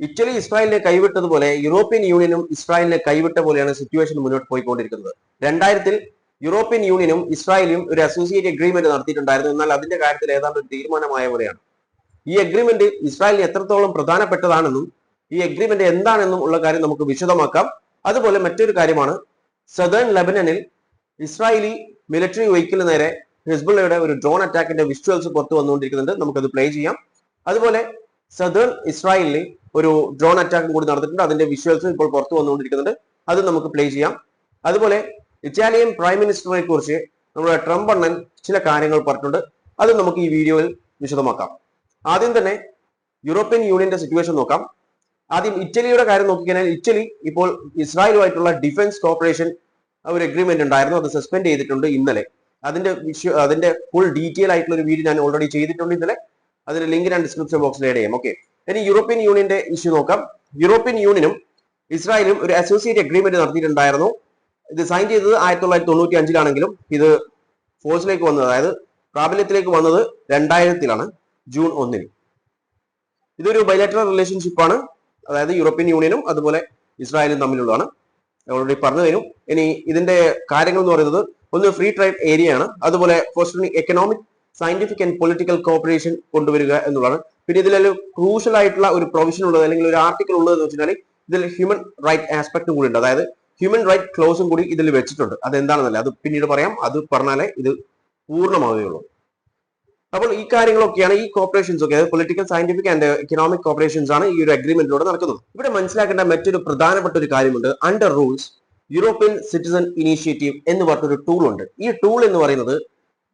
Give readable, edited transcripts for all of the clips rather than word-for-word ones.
Italy ഇസ്രായേലിനെ കൈവിട്ടതുപോലെ European യൂണിയനും ഇസ്രായേലിനെ കൈവിട്ട പോലെയാണ് സിറ്റുവേഷൻ മുന്നോട്ട് പോയിക്കൊണ്ടിരിക്കുന്നത്. 2000-ൽ യൂറോപ്യൻ യൂണിയനും ഇസ്രായേലും ഒരു അസോസിയേറ്റ് അഗ്രിമെന്റ് നടത്തിയിട്ടുണ്ടായിരുന്നു. എന്നാൽ അതിന്റെ കാര്യത്തിൽ ഏതാണ്ട് ഒരു തീരുമാനമായ പോലെയാണ്. ഈ അഗ്രിമെന്റ് ഇസ്രായേലിന് എത്രത്തോളം പ്രധാനപ്പെട്ടതാണെന്നും ഈ അഗ്രിമെന്റ് എന്താണെന്നും ഉള്ള കാര്യം നമുക്ക് വിശദമാക്കാം. അതുപോലെ മറ്റൊരു കാര്യമാണ്, സദേൺ ലെബനനിൽ ഇസ്രായേലി മിലിറ്ററി വെഹിക്കിളിന് നേരെ ഹിസ്ബുള്ളയുടെ ഒരു ഡ്രോൺ അറ്റാക്കിന്റെ വിഷ്വൽസ് പുറത്തു വന്നുകൊണ്ടിരിക്കുന്നുണ്ട്. നമുക്കത് പ്ലേ ചെയ്യാം. അതുപോലെ സദേൺ ഇസ്രായേലിൽ ഒരു ഡ്രോൺ അറ്റാക്കും കൂടി നടന്നിട്ടുണ്ട്. അതിന്റെ വിഷ്വൽസ് ഇപ്പോൾ പുറത്തു വന്നുകൊണ്ടിരിക്കുന്നുണ്ട്. അത് നമുക്ക് പ്ലേ ചെയ്യാം. അതുപോലെ ഇറ്റാലിയൻ പ്രൈം മിനിസ്റ്ററിനെ കുറിച്ച് നമ്മുടെ ട്രംപ് അണ്ണൻ ചില കാര്യങ്ങൾ പറഞ്ഞിട്ടുണ്ട്. അത് നമുക്ക് ഈ വീഡിയോയിൽ വിശദമാക്കാം. ആദ്യം തന്നെ യൂറോപ്യൻ യൂണിയന്റെ സിറ്റുവേഷൻ നോക്കാം. ആദ്യം ഇറ്റലിയുടെ കാര്യം നോക്കിക്കഴിഞ്ഞാൽ, ഇറ്റലി ഇപ്പോൾ ഇസ്രായേലുമായിട്ടുള്ള ഡിഫൻസ് കോർപ്പറേഷൻ ഒരു അഗ്രിമെന്റ് ഉണ്ടായിരുന്നു. അത് സസ്പെൻഡ് ചെയ്തിട്ടുണ്ട് ഇന്നലെ. അതിന്റെ ഫുൾ ഡീറ്റെയിൽ ആയിട്ടുള്ള ഒരു വീഡിയോ ഞാൻ ഓൾറെഡി ചെയ്തിട്ടുണ്ട് ഇന്നലെ. അതിന്റെ ലിങ്ക് ഞാൻ ഡിസ്ക്രിപ്ഷൻ ബോക്സിൽ ആഡ് ചെയ്യാം. ഓക്കെ, ഇനി യൂറോപ്യൻ യൂണിയന്റെ ഇഷ്യൂ നോക്കാം. യൂറോപ്യൻ യൂണിയനും ഇസ്രായേലും ഒരു അസോസിയേറ്റ് അഗ്രിമെന്റ് നടത്തിയിട്ടുണ്ടായിരുന്നു. ഇത് സൈൻ ചെയ്തത് 1995-ലാണെങ്കിലും ഇത് ഫോഴ്സിലേക്ക് വന്നത്, അതായത് പ്രാബല്യത്തിലേക്ക് വന്നത് 2000-ലാണ്, ജൂൺ 1-ന്. ഇതൊരു ബൈലാറ്ററൽ റിലേഷൻഷിപ്പ് ആണ്, അതായത് യൂറോപ്യൻ യൂണിയനും അതുപോലെ ഇസ്രായേലും തമ്മിലുള്ളതാണ്. ഓൾറെഡി പറഞ്ഞു തരും. ഇനി ഇതിന്റെ കാര്യങ്ങൾ എന്ന് പറയുന്നത്, ഒന്ന് ഫ്രീ ട്രേഡ് ഏരിയ ആണ്, അതുപോലെ fostering economic, scientific and political corporation കൊണ്ടുവരിക എന്നുള്ളതാണ്. പിന്നെ ഇതിലൊരു ക്രൂഷ്യൽ ആയിട്ടുള്ള ഒരു പ്രൊവിഷൻ ഉള്ളത്, അല്ലെങ്കിൽ ഒരു ആർട്ടിക്കിൾ ഉള്ളത് എന്ന് വെച്ചാൽ ഇതിൽ ഹ്യൂമൻ റൈറ്റ് ആസ്പെക്ട് കൂടി ഉണ്ട്. അതായത് ഹ്യൂമൻ റൈറ്റ് ക്ലോസും കൂടി ഇതിൽ വെച്ചിട്ടുണ്ട്. അതെന്താണെന്നല്ല, അത് പിന്നീട് പറയാം. അത് പറഞ്ഞാലേ ഇത് പൂർണ്ണമാവുകയുള്ളൂ. അപ്പോൾ ഈ കാര്യങ്ങളൊക്കെയാണ്, ഈ കോപ്പറേഷൻസ് ഒക്കെ, political, scientific and economic cooperations ആണ് ഈ ഒരു അഗ്രിമെന്റിലൂടെ നടക്കുന്നത്. ഇവിടെ മനസ്സിലാക്കേണ്ട മറ്റൊരു പ്രധാനപ്പെട്ട ഒരു കാര്യമുണ്ട്. Under rules European citizen initiative എന്ന് പറഞ്ഞൊരു ടൂൾ ഉണ്ട്. ഈ ടൂൾ എന്ന് പറയുന്നത്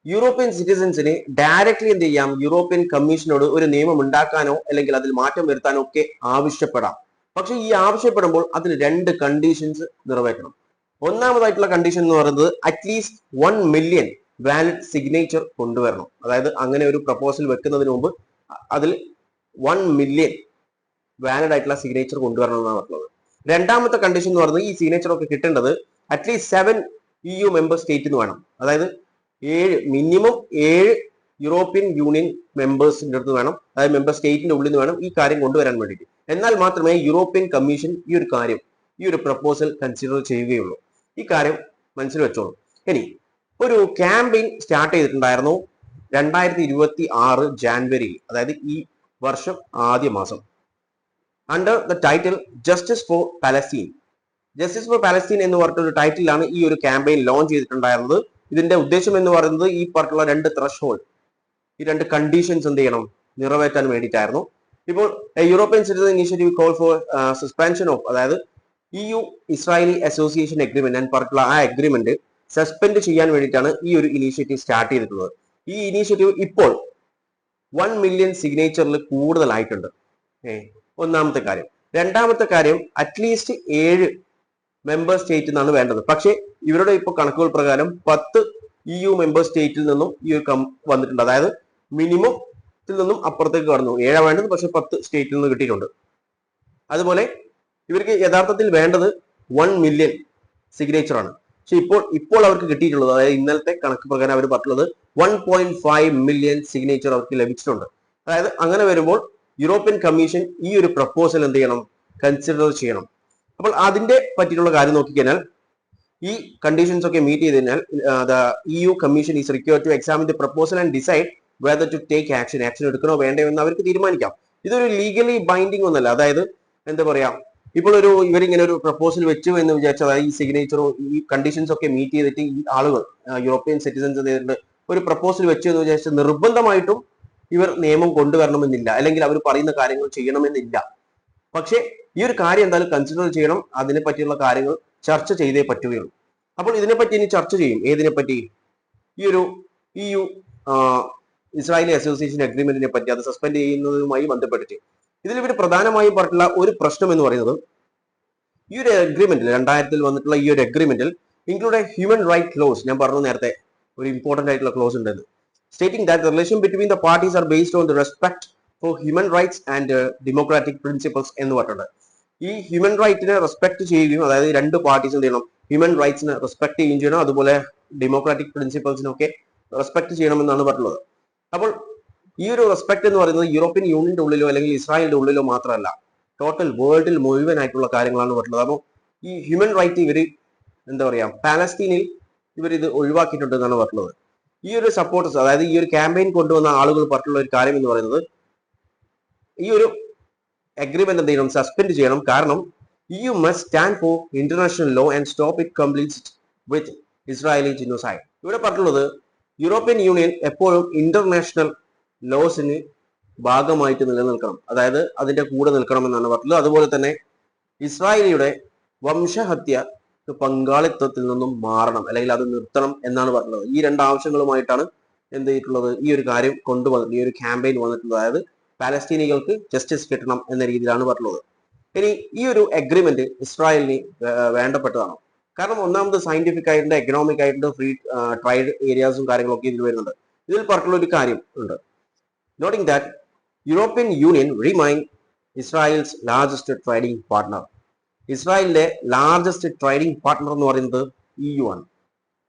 യൂറോപ്യൻ സിറ്റിസൻസിന് ഡയറക്ട്ലി എന്ത് ചെയ്യാം, യൂറോപ്യൻ കമ്മീഷനോട് ഒരു നിയമം ഉണ്ടാക്കാനോ അല്ലെങ്കിൽ അതിൽ മാറ്റം വരുത്താനോ ഒക്കെ ആവശ്യപ്പെടാം. പക്ഷെ ഈ ആവശ്യപ്പെടുമ്പോൾ അതിൽ 2 കണ്ടീഷൻസ് നിറവേറ്റണം. ഒന്നാമതായിട്ടുള്ള കണ്ടീഷൻ എന്ന് പറയുന്നത് അറ്റ്ലീസ്റ്റ് 1 മില്യൺ വാലിഡ് സിഗ്നേച്ചർ കൊണ്ടുവരണം. അതായത് അങ്ങനെ ഒരു പ്രപ്പോസൽ വെക്കുന്നതിന് മുമ്പ് അതിൽ 1 മില്യൺ വാലിഡ് ആയിട്ടുള്ള സിഗ്നേച്ചർ കൊണ്ടുവരണം എന്നാണ് പറഞ്ഞത്. രണ്ടാമത്തെ കണ്ടീഷൻ എന്ന് പറയുന്നത് ഈ സിഗ്നേച്ചർ ഒക്കെ കിട്ടേണ്ടത് അറ്റ്ലീസ്റ്റ് 7 EU മെമ്പർ സ്റ്റേറ്റിന് വേണം. അതായത് മിനിമം 7 യൂറോപ്യൻ യൂണിയൻ മെമ്പേഴ്സിന്റെ അടുത്ത് വേണം, അതായത് മെമ്പർ സ്റ്റേറ്റിന്റെ ഉള്ളിൽ നിന്ന് വേണം ഈ കാര്യം കൊണ്ടുവരാൻ വേണ്ടിയിട്ട്. എന്നാൽ മാത്രമേ യൂറോപ്യൻ കമ്മീഷൻ ഈ ഒരു കാര്യം, ഈ ഒരു പ്രപ്പോസൽ കൺസിഡർ ചെയ്യുകയുള്ളൂ. ഈ കാര്യം മനസ്സിൽ വെച്ചോളൂ. ഇനി ഒരു ക്യാമ്പയിൻ സ്റ്റാർട്ട് ചെയ്തിട്ടുണ്ടായിരുന്നു 2026 ജാനുവരിയിൽ, അതായത് ഈ വർഷം ആദ്യ മാസം, under the title justice for Palestine. Justice for Palestine എന്ന് പറഞ്ഞിട്ടൊരു ടൈറ്റിലാണ് ഈ ഒരു ക്യാമ്പയിൻ ലോഞ്ച് ചെയ്തിട്ടുണ്ടായിരുന്നത്. ഇതിന്റെ ഉദ്ദേശം എന്ന് പറയുന്നത് ഈ പറഞ്ഞിട്ടുള്ള 2 ത്രഷോൾഡ്, ഈ 2 കണ്ടീഷൻസ് എന്ത് ചെയ്യണം, നിറവേറ്റാൻ വേണ്ടിയിട്ടായിരുന്നു. ഇപ്പോൾ European citizen initiative call for suspension of, അതായത് EU ഇസ്രായേലി അസോസിയേഷൻ അഗ്രിമെന്റ് എന്ന് പറഞ്ഞിട്ടുള്ള ആ അഗ്രിമെന്റ് സസ്പെൻഡ് ചെയ്യാൻ വേണ്ടിയിട്ടാണ് ഈ ഒരു ഇനീഷ്യേറ്റീവ് സ്റ്റാർട്ട് ചെയ്തിട്ടുള്ളത്. ഈ ഇനീഷ്യേറ്റീവ് ഇപ്പോൾ 1 മില്യൺ സിഗ്നേച്ചറിൽ കൂടുതലായിട്ടുണ്ട്. ഒന്നാമത്തെ കാര്യം. രണ്ടാമത്തെ കാര്യം, അറ്റ്ലീസ്റ്റ് 7 മെമ്പർ സ്റ്റേറ്റിൽ നിന്നാണ് വേണ്ടത്. പക്ഷേ ഇവരുടെ ഇപ്പോൾ കണക്കുകൾ പ്രകാരം 10 EU മെമ്പർ സ്റ്റേറ്റിൽ നിന്നും ഈ ഒരു വന്നിട്ടുണ്ട്. അതായത് മിനിമത്തിൽ നിന്നും അപ്പുറത്തേക്ക് കടന്നു. 7 വേണ്ടത്, പക്ഷെ 10 സ്റ്റേറ്റിൽ നിന്ന് കിട്ടിയിട്ടുണ്ട്. അതുപോലെ ഇവർക്ക് യഥാർത്ഥത്തിൽ വേണ്ടത് 1 മില്യൺ സിഗ്നേച്ചർ ആണ്. പക്ഷെ ഇപ്പോൾ അവർക്ക് കിട്ടിയിട്ടുള്ളത്, അതായത് ഇന്നലത്തെ കണക്ക് പ്രകാരം അവർ പറഞ്ഞിട്ടുള്ളത് 1.5 മില്യൺ സിഗ്നേച്ചർ അവർക്ക് ലഭിച്ചിട്ടുണ്ട്. അതായത് അങ്ങനെ വരുമ്പോൾ യൂറോപ്യൻ കമ്മീഷൻ ഈ ഒരു പ്രപ്പോസൽ എന്ത് ചെയ്യണം, കൺസിഡർ ചെയ്യണം. അപ്പോൾ അതിന്റെ പറ്റിയിട്ടുള്ള കാര്യം നോക്കിക്കഴിഞ്ഞാൽ, ഈ കണ്ടീഷൻസ് ഒക്കെ മീറ്റ് ചെയ്ത് കഴിഞ്ഞാൽ EU commission is required to examine the proposal and decide whether to take action എടുക്കണോ വേണ്ടയോ എന്ന് അവർക്ക് തീരുമാനിക്കാം. ഇതൊരു ലീഗലി ബൈൻഡിങ് ഒന്നല്ല. അതായത് എന്താ പറയാ, ഇപ്പോൾ ഇവരിങ്ങനെ ഒരു പ്രപ്പോസൽ വെച്ചു എന്ന് വിചാരിച്ചാൽ, അതായത് ഈ സിഗ്നേച്ചറും ഈ കണ്ടീഷൻസ് ഒക്കെ മീറ്റ് ചെയ്തിട്ട് ഈ ആളുകൾ, യൂറോപ്യൻ സിറ്റിസൻസ് ചെയ്തിട്ട് ഒരു പ്രപ്പോസൽ വെച്ചു എന്ന് വിചാരിച്ചാൽ നിർബന്ധമായിട്ടും ഇവർ നിയമം കൊണ്ടുവരണമെന്നില്ല, അല്ലെങ്കിൽ അവർ പറയുന്ന കാര്യങ്ങൾ ചെയ്യണമെന്നില്ല. പക്ഷേ ഈ ഒരു കാര്യം എന്തായാലും കൺസിഡർ ചെയ്യണം. അതിനെ പറ്റിയുള്ള കാര്യങ്ങൾ ചർച്ച ചെയ്തേ പറ്റുകയുള്ളൂ. അപ്പോൾ ഇതിനെപ്പറ്റി ഇനി ചർച്ച ചെയ്യും. ഏതിനെപ്പറ്റി? ഈ ഒരു EU ഇസ്രായേലി അസോസിയേഷൻ അഗ്രിമെന്റിനെ പറ്റി, അത് സസ്പെൻഡ് ചെയ്യുന്നതുമായി ബന്ധപ്പെട്ടിട്ട്. ഇതിൽ ഇവർ പ്രധാനമായും പറഞ്ഞിട്ടുള്ള ഒരു പ്രശ്നം എന്ന് പറയുന്നത്, ഈ ഒരു അഗ്രിമെന്റിൽ 2000-ൽ വന്നിട്ടുള്ള ഈ ഒരു അഗ്രിമെന്റിൽ ഇൻക്ലൂഡ് ഹ്യൂമൻ റൈറ്റ് ക്ലോസ്. ഞാൻ പറഞ്ഞു നേരത്തെ ഒരു ഇമ്പോർട്ടന്റ് ആയിട്ടുള്ള ക്ലോസ് ഉണ്ടെന്ന്, stating that the relation between the parties are based on the respect for human rights and democratic principles എന്ന് പറഞ്ഞിട്ടുണ്ട്. ഈ ഹ്യൂമൻ റൈറ്റിനെ റെസ്പെക്ട് ചെയ്യുകയും, അതായത് 2 പാർട്ടീസ് എന്ത് ചെയ്യണം, ഹ്യൂമൻ റൈറ്റ്സിനെ റെസ്പെക്ട് ചെയ്യുകയും ചെയ്യണം, അതുപോലെ ഡെമോക്രാറ്റിക് പ്രിൻസിപ്പൾസിനൊക്കെ റെസ്പെക്ട് ചെയ്യണമെന്നാണ് പറഞ്ഞത്. അപ്പോൾ ഈ ഒരു റെസ്പെക്ട് എന്ന് പറയുന്നത് യൂറോപ്യൻ യൂണിയന്റെ ഉള്ളിലോ അല്ലെങ്കിൽ ഇസ്രായേലിന്റെ ഉള്ളിലോ മാത്രമല്ല, ടോട്ടൽ വേൾഡിൽ മുഴുവനായിട്ടുള്ള കാര്യങ്ങളാണ് പറഞ്ഞത്. അപ്പോൾ ഈ ഹ്യൂമൻ റൈറ്റ് ഇവർ എന്താ പറയാ പാലസ്തീനിൽ ഇവർ ഇത് ഒഴിവാക്കിയിട്ടുണ്ട് എന്നാണ് പറഞ്ഞത്. ഈ ഒരു സപ്പോർട്ടേഴ്സ്, അതായത് ഈ ഒരു ക്യാമ്പയിൻ കൊണ്ടുവന്ന ആളുകൾ പറഞ്ഞിട്ടുള്ള ഒരു കാര്യം എന്ന് പറയുന്നത് ഈ ഒരു അഗ്രിമെന്റ് എന്ത് ചെയ്യണം, സസ്പെൻഡ് ചെയ്യണം. കാരണം EU must stand for international law and stop it completely with Israeli genocide. ഇവിടെ പറഞ്ഞിട്ടുള്ളത് യൂറോപ്യൻ യൂണിയൻ എപ്പോഴും ഇന്റർനാഷണൽ ലോസിന് ഭാഗമായിട്ട് നിലനിൽക്കണം, അതായത് അതിന്റെ കൂടെ നിൽക്കണം എന്നാണ് പറഞ്ഞത്. അതുപോലെ തന്നെ ഇസ്രായേലിയുടെ വംശഹത്യ പങ്കാളിത്തത്തിൽ നിന്നും മാറണം, അല്ലെങ്കിൽ അത് നിർത്തണം എന്നാണ് പറഞ്ഞത്. ഈ രണ്ട് ആവശ്യങ്ങളുമായിട്ടാണ് എന്ത് ചെയ്തിട്ടുള്ളത്, ഈ ഒരു കാര്യം കൊണ്ടുവന്നിട്ടുള്ളത്, ഈ ഒരു ക്യാമ്പയിൻ വന്നിട്ടുള്ളത്. അതായത് പാലസ്തീനികൾക്ക് ജസ്റ്റിസ് കിട്ടണം എന്ന രീതിയിലാണ് പറഞ്ഞത്. ഇനി ഈ ഒരു അഗ്രിമെന്റ് ഇസ്രായേലിന് വേണ്ടപ്പെട്ടതാണ്. കാരണം ഒന്നാമത് സയന്റിഫിക് ആയിട്ടുണ്ട്, എക്കണോമിക് ആയിട്ടുണ്ട്, ഫ്രീ ട്രേഡ് ഏരിയാസും കാര്യങ്ങളൊക്കെ ഇതിൽ വരുന്നുണ്ട്. ഇതിൽ പറഞ്ഞിട്ടുള്ള ഒരു കാര്യം ഉണ്ട്, noting that European union remain Israel's largest trading partner. ഇസ്രായേലിന്റെ ലാർജസ്റ്റ് ട്രേഡിംഗ് പാർട്ട്ണർ എന്ന് പറയുന്നത് EU ആണ്,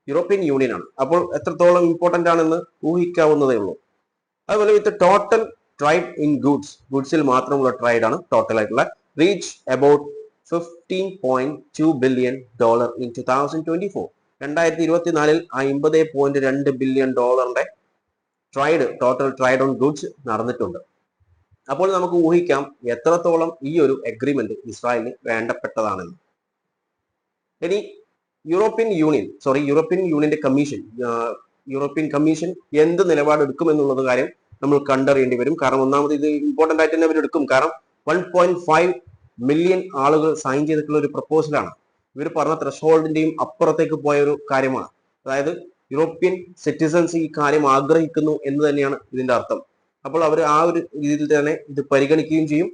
യൂറോപ്യൻ യൂണിയൻ ആണ്. അപ്പോൾ എത്രത്തോളം ഇമ്പോർട്ടന്റ് ആണെന്ന് ഊഹിക്കാവുന്നതേ ഉള്ളൂ. അതുപോലെ വിത്ത് ടോട്ടൽ ട്രേഡ് ഇൻ ഗുഡ്സിൽ മാത്രമുള്ള ട്രേഡ് ആണ് ടോട്ടൽ ആയിട്ടുള്ള reach about $15.2 billion in 2024. 2024 $50.2 billion trade, total trade on goods നടന്നിട്ടുണ്ട്. അപ്പോൾ നമുക്ക് ഊഹിക്കാം എത്രത്തോളം ഈ ഒരു അഗ്രിമെന്റ് ഇസ്രായേലിന് വേണ്ടപ്പെട്ടതാണെന്ന്. ഇനി യൂറോപ്യൻ യൂണിയന്റെ യൂറോപ്യൻ കമ്മീഷൻ എന്ത് നിലപാടെടുക്കും എന്നുള്ളത് കാര്യം നമ്മൾ കണ്ടറിയേണ്ടി വരും. കാരണം ഒന്നാമത് ഇത് ഇമ്പോർട്ടന്റ് ആയിട്ട് തന്നെ അവരെടുക്കും. കാരണം 1.5 മില്യൺ ആളുകൾ സൈൻ ചെയ്തിട്ടുള്ള ഒരു പ്രപ്പോസലാണ്. ഇവർ പറഞ്ഞ ത്രെഷോൾഡിന്റെയും അപ്പുറത്തേക്ക് പോയ ഒരു കാര്യമാണ്. അതായത് യൂറോപ്യൻ സിറ്റിസൺസ് ഈ കാര്യം ആഗ്രഹിക്കുന്നു എന്ന് തന്നെയാണ് ഇതിന്റെ അർത്ഥം. അപ്പോൾ അവർ ആ ഒരു രീതിയിൽ തന്നെ ഇത് പരിഗണിക്കുകയും ചെയ്യും.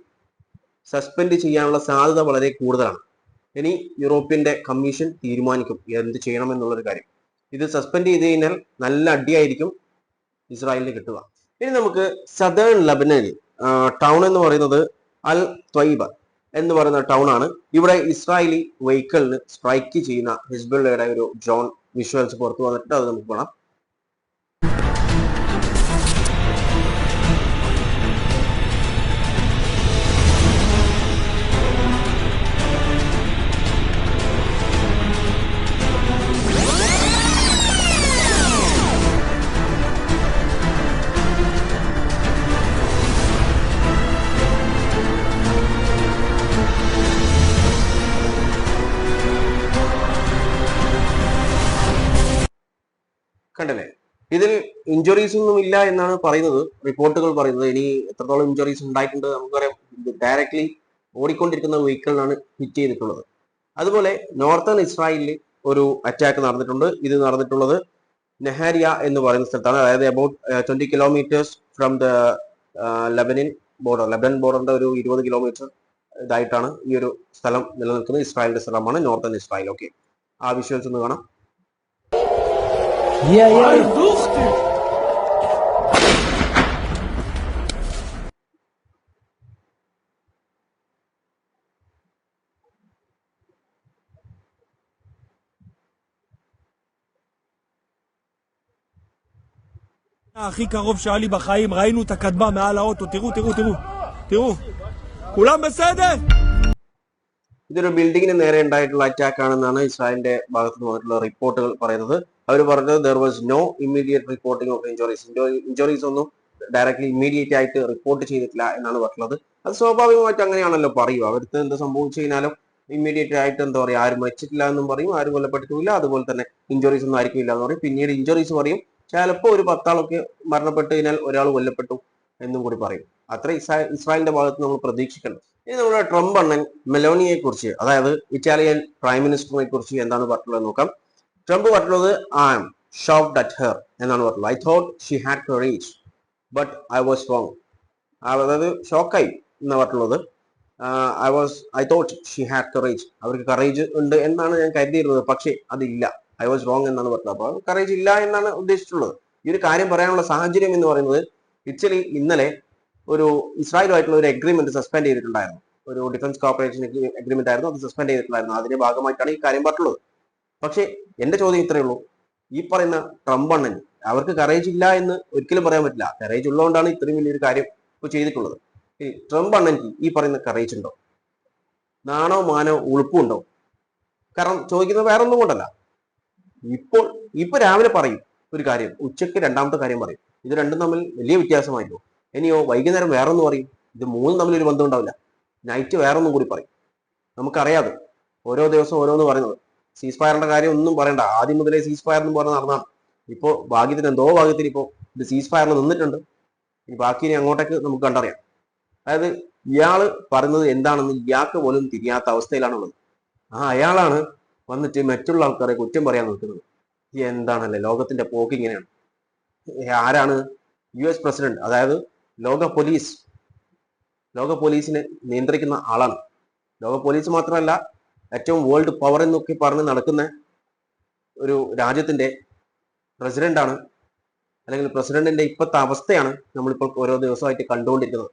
സസ്പെൻഡ് ചെയ്യാനുള്ള സാധ്യത വളരെ കൂടുതലാണ്. ഇനി യൂറോപ്യന്റെ കമ്മീഷൻ തീരുമാനിക്കും എന്ത് ചെയ്യണം എന്നുള്ളൊരു കാര്യം. ഇത് സസ്പെൻഡ് ചെയ്ത് കഴിഞ്ഞാൽ നല്ല അടിയായിരിക്കും ഇസ്രായേലിന് കിട്ടുക. ഇനി നമുക്ക് സദേൺ ലബനനിൽ ടൗൺ എന്ന് പറയുന്നത് അൽ ത്വയ്ബ എന്ന് പറയുന്ന ടൗൺ ആണ്. ഇവിടെ ഇസ്രായേലി വെഹിക്കിളിന് സ്ട്രൈക്ക് ചെയ്യുന്ന ഹിസ്ബുള്ളയുടെ ഒരു ഡ്രോൺ വിഷ്വൽസ് പുറത്തു വന്നിട്ട് അത് നമുക്ക് കാണാം. കണ്ടല്ലേ, ഇതിൽ ഇഞ്ചുറീസ് ഒന്നും ഇല്ല എന്നാണ് പറയുന്നത്, റിപ്പോർട്ടുകൾ പറയുന്നത്. ഇനി എത്രത്തോളം ഇഞ്ചുറീസ് ഉണ്ടായിട്ടുണ്ട് നമുക്കറിയാം. ഡയറക്ട്ലി ഓടിക്കൊണ്ടിരിക്കുന്ന വെഹിക്കിളിനാണ് ഹിറ്റ് ചെയ്തിട്ടുള്ളത്. അതുപോലെ നോർത്തേൺ ഇസ്രായേലിൽ ഒരു അറ്റാക്ക് നടന്നിട്ടുണ്ട്. ഇത് നടന്നിട്ടുള്ളത് നെഹാരിയ എന്ന് പറയുന്ന സ്ഥലത്താണ്. അതായത് about 20 kilometres from the Lebanon ബോർഡറിന്റെ ഒരു 20 കിലോമീറ്റർ ഇതായിട്ടാണ് ഈ ഒരു സ്ഥലം നിലനിൽക്കുന്നത്. ഇസ്രായേലിന്റെ സ്ഥലമാണ് നോർത്തേൺ ഇസ്രായേൽ. ഓക്കെ, ആ വിഷ്വൽസ് ഒന്ന് കാണാം. يا הכי קרוב שהיה לי בחיים, ראינו את הכדמה מעל האוטו, תראו, כולם בסדר? ഇതൊരു ബിൽഡിങ്ങിന് നേരെ ഉണ്ടായിട്ടുള്ള അറ്റാക്ക് ആണെന്നാണ് ഇസ്രായേലിന്റെ ഭാഗത്ത് നിന്ന് വന്നിട്ടുള്ള റിപ്പോർട്ടുകൾ പറയുന്നത്. അവർ പറഞ്ഞത് there was no immediate reporting of injuries ഒന്നും ഡയറക്ട്ലി ഇമ്മീഡിയറ്റ് ആയിട്ട് റിപ്പോർട്ട് ചെയ്തിട്ടില്ല എന്നാണ് പറഞ്ഞത്. അത് സ്വാഭാവികമായിട്ട് അങ്ങനെയാണല്ലോ പറയുക. അവർക്ക് എന്ത് സംഭവിച്ചു കഴിഞ്ഞാലും ഇമ്മീഡിയറ്റ് ആയിട്ട് എന്താ പറയുക, ആരും മരിച്ചിട്ടില്ല എന്നും പറയും, ആരും കൊല്ലപ്പെട്ടിട്ടില്ല, അതുപോലെ തന്നെ ഇഞ്ചുറീസ് ഒന്നും ആയിരിക്കില്ല എന്ന് പറയും. പിന്നീട് ഇഞ്ചുറീസ് പറയും, ചിലപ്പോൾ ഒരു 10 ആളൊക്കെ മരണപ്പെട്ട് കഴിഞ്ഞാൽ ഒരാൾ കൊല്ലപ്പെട്ടു എന്നും കൂടി പറയും. അത്ര ഇസ്രായേലിന്റെ ഭാഗത്ത് നമ്മൾ പ്രതീക്ഷിക്കണം. ഇനി നമ്മുടെ ട്രംപ് അണ്ണൻ മെലോണിയെ കുറിച്ച്, അതായത് ഇറ്റാലിയൻ പ്രൈം മിനിസ്റ്ററിനെ കുറിച്ച് എന്താണ് പറഞ്ഞിട്ടുള്ളത് നോക്കാം. ട്രംപ് പറഞ്ഞിട്ടുള്ളത് I am shocked at her എന്നാണ് പറഞ്ഞത്. I thought she had courage but I was wrong. അതായത് ഷോക്കായി എന്നാണ് പറഞ്ഞിട്ടുള്ളത്. I thought she had courage, അവർക്ക് കറേജ് ഉണ്ട് എന്നാണ് ഞാൻ കരുതിയിരുന്നത്, പക്ഷേ അതില്ല, ഐ വാസ് റോങ് എന്നാണ് പറഞ്ഞത്. അപ്പോൾ കറേജ് ഇല്ല എന്നാണ് ഉദ്ദേശിച്ചിട്ടുള്ളത്. ഈ ഒരു കാര്യം പറയാനുള്ള സാഹചര്യം എന്ന് പറയുന്നത് ഇറ്റലി ഇന്നലെ ഒരു ഇസ്രായേലുമായിട്ടുള്ള ഒരു എഗ്രിമെന്റ് സസ്പെൻഡ് ചെയ്തിട്ടുണ്ടായിരുന്നു. ഒരു ഡിഫൻസ് കോർപ്പറേഷൻ എഗ്രിമെന്റ് ആയിരുന്നു, അത് സസ്പെൻഡ് ചെയ്തിട്ടുണ്ടായിരുന്നു. അതിന്റെ ഭാഗമായിട്ടാണ് ഈ കാര്യം പറഞ്ഞിട്ടുള്ളത്. പക്ഷേ എന്റെ ചോദ്യം ഇത്രയേ ഉള്ളൂ, ഈ പറയുന്ന ട്രംപ് അണ്ണൻ അവർക്ക് കറേജ് ഇല്ല എന്ന് ഒരിക്കലും പറയാൻ പറ്റില്ല. കറേജ് ഉള്ളതുകൊണ്ടാണ് ഇത്രയും വലിയൊരു കാര്യം ഇപ്പോൾ ചെയ്തിട്ടുള്ളത്. ഈ ട്രംപ് അണ്ണൻക്ക് ഈ പറയുന്ന കറേജ് ഉണ്ടോ? നാണോ മാനോ ഉളുപ്പും ഉണ്ടാവും. കാരണം ചോദിക്കുന്നത് വേറെ ഒന്നും കൊണ്ടല്ല. ഇപ്പൊ രാവിലെ പറയും ഒരു കാര്യം, ഉച്ചയ്ക്ക് രണ്ടാമത്തെ കാര്യം പറയും. ഇത് രണ്ടും തമ്മിൽ വലിയ വ്യത്യാസമായിരുന്നു. ഇനിയോ വൈകുന്നേരം വേറെ ഒന്ന് പറയും. ഇത് മൂന്നും തമ്മിൽ ഒരു ബന്ധം ഉണ്ടാവില്ല. നൈറ്റ് വേറെ ഒന്നും കൂടി പറയും. നമുക്കറിയാതെ ഓരോ ദിവസവും ഓരോന്ന് പറയുന്നത്. സീസ് ഫയറിന്റെ കാര്യം ഒന്നും പറയണ്ട. ആദ്യം മുതലേ സീസ് ഫയർ എന്ന് പറഞ്ഞ് നടന്നാണ്. ഇപ്പോൾ ഭാഗ്യത്തിന് എന്തോ ഭാഗ്യത്തിന് ഇപ്പോൾ ഇത് സീസ് ഫയറിൽ നിന്നിട്ടുണ്ട്. ഇനി ബാക്കി ഇനി അങ്ങോട്ടേക്ക് നമുക്ക് കണ്ടറിയാം. അതായത് ഇയാള് പറയുന്നത് എന്താണെന്ന് ഇയാൾക്ക് പോലും തിരിയാത്ത അവസ്ഥയിലാണുള്ളത്. അയാളാണ് വന്നിട്ട് മറ്റുള്ള ആൾക്കാരെ കുറ്റം പറയാൻ നിൽക്കുന്നത്. എന്താണല്ലേ ലോകത്തിന്റെ പോക്ക് ഇങ്ങനെയാണ്. ആരാണ് US പ്രസിഡന്റ്, അതായത് ലോക പോലീസിനെ നിയന്ത്രിക്കുന്ന ആളാണ്. ലോക പോലീസ് മാത്രമല്ല, ഏറ്റവും വേൾഡ് പവർ എന്നൊക്കെ പറഞ്ഞ് നടക്കുന്ന ഒരു രാജ്യത്തിന്റെ പ്രസിഡന്റാണ്. അല്ലെങ്കിൽ പ്രസിഡന്റിന്റെ ഇപ്പോഴത്തെ അവസ്ഥയാണ് നമ്മളിപ്പോൾ ഓരോ ദിവസമായിട്ട് കണ്ടുകൊണ്ടിരിക്കുന്നത്.